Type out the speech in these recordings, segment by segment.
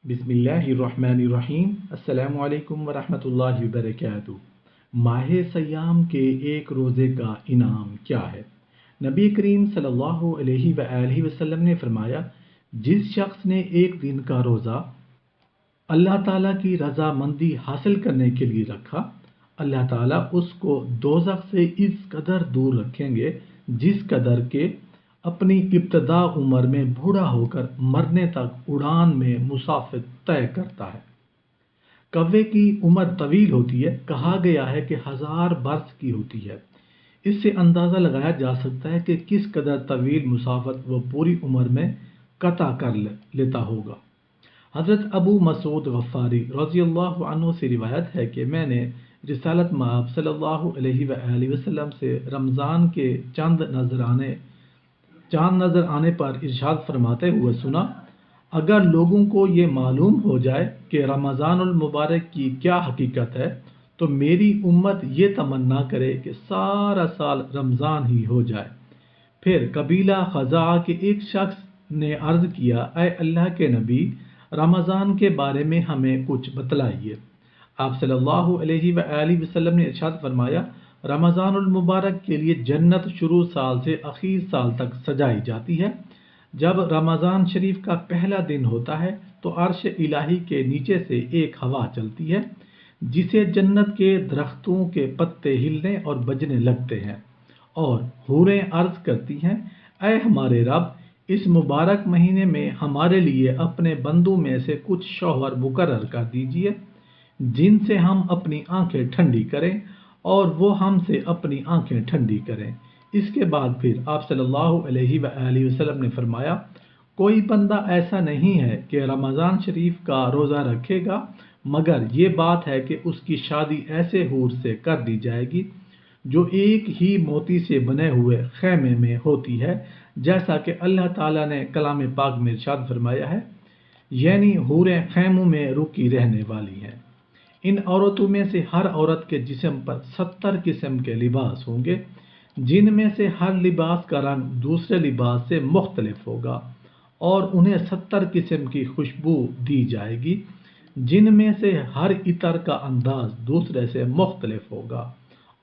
बिस्मिल्लाहिर्रहमानिर्रहीम। अस्सलामु अलैकुम वरहमतुल्लाहि वबरकातुहू। माह सयाम के एक रोज़े का इनाम क्या है? नबी करीम सल्लल्लाहु अलैहि वआलिहि वसल्लम ने फरमाया, जिस शख्स ने एक दिन का रोज़ा अल्लाह ताला की रज़ामंदी हासिल करने के लिए रखा, अल्लाह ताला उसको दोज़ख से इस कदर दूर रखेंगे जिस कदर के अपनी इब्तदा उम्र में बूढ़ा होकर मरने तक उड़ान में मुसाफिर तय करता है। कव्वे की उम्र तवील होती है, कहा गया है कि 1000 बरस की होती है। इससे अंदाज़ा लगाया जा सकता है कि किस कदर तवील मुसाफत वो पूरी उम्र में कता कर लेता होगा। हज़रत अबू मसूद गफ़ारी रज़ियल्लाहु अन्हु से रिवायत है कि मैंने रिसालत मआब सल्लल्लाहु अलैहि वसल्लम से रमज़ान के चांद नज़र आने पर इरशाद फरमाते हुए सुना, अगर लोगों को ये मालूम हो जाए कि रमज़ानुल मुबारक की क्या हकीकत है तो मेरी उम्मत ये तमन्ना करे कि सारा साल रमज़ान ही हो जाए। फिर कबीला खज़ा के एक शख्स ने अर्ज़ किया, ऐ अल्लाह के नबी, रमज़ान के बारे में हमें कुछ बतलाइए। आप सल्लल्लाहु अलैहि वसल्लम ने इरशाद फरमाया, रमज़ानुल मुबारक के लिए जन्नत शुरू साल से आखिर साल तक सजाई जाती है। जब रमज़ान शरीफ का पहला दिन होता है तो अर्श इलाही के नीचे से एक हवा चलती है जिसे जन्नत के दरख्तों के पत्ते हिलने और बजने लगते हैं और हूरें अर्ज़ करती हैं, ऐ हमारे रब, इस मुबारक महीने में हमारे लिए अपने बंदों में से कुछ शौहर मुकर्रर कर दीजिए जिनसे हम अपनी आंखें ठंडी करें और वो हमसे अपनी आंखें ठंडी करें। इसके बाद फिर आप सल्लल्लाहु अलैहि वसल्लम ने फरमाया, कोई बंदा ऐसा नहीं है कि रमज़ान शरीफ का रोज़ा रखेगा मगर ये बात है कि उसकी शादी ऐसे हूर से कर दी जाएगी जो एक ही मोती से बने हुए खैमे में होती है, जैसा कि अल्लाह ताला ने कलाम पाक में इरशाद फरमाया है, यानी हूरें खैमों में रुकी रहने वाली हैं। इन औरतों में से हर औरत के जिस्म पर 70 किस्म के लिबास होंगे जिनमें से हर लिबास का रंग दूसरे लिबास से मुख्तलिफ होगा और उन्हें 70 किस्म की खुशबू दी जाएगी जिनमें से हर इतर का अंदाज दूसरे से मुख्तलिफ होगा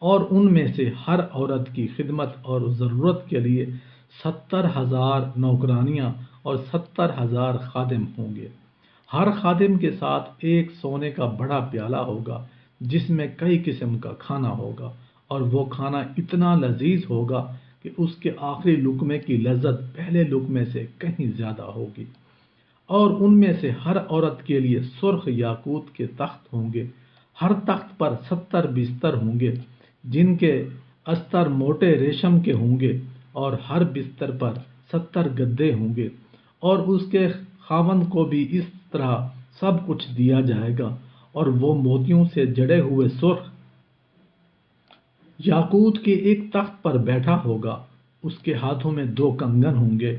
और उनमें से हर औरत की खिदमत और ज़रूरत के लिए 70,000 नौकरानियाँ और 70,000 खादिम होंगे। हर खादिम के साथ एक सोने का बड़ा प्याला होगा जिसमें कई किस्म का खाना होगा और वो खाना इतना लजीज होगा कि उसके आखिरी लुकमे की लज्जत पहले लुकमे से कहीं ज़्यादा होगी। और उनमें से हर औरत के लिए सुर्ख याकूत के तख्त होंगे। हर तख्त पर 70 बिस्तर होंगे जिनके अस्तर मोटे रेशम के होंगे और हर बिस्तर पर 70 गद्दे होंगे और उसके खावंद को भी इस तरह सब कुछ दिया जाएगा और वो मोतियों से जड़े हुए सुर्ख याकूत के एक तख्त पर बैठा होगा, उसके हाथों में 2 कंगन होंगे।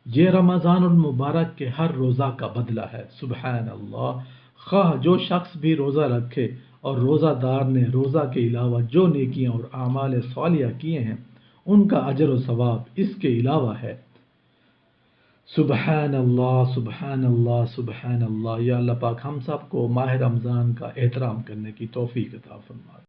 ये रमज़ानुल मुबारक के हर रोज़ा का बदला है। सुबहान अल्लाह। खाह जो शख्स भी रोज़ा रखे और रोज़ादार ने रोज़ा के अलावा जो नेकियां और आमाल सालिया किए हैं उनका अजर व सवाब इसके अलावा है। सुबहान अल्लाह, सुबहान अल्लाह, सुबहान अल्लाह। या अल्लाह पाक हम सब को माह रमज़ान का एहतराम करने की तौफीक अता फरमा।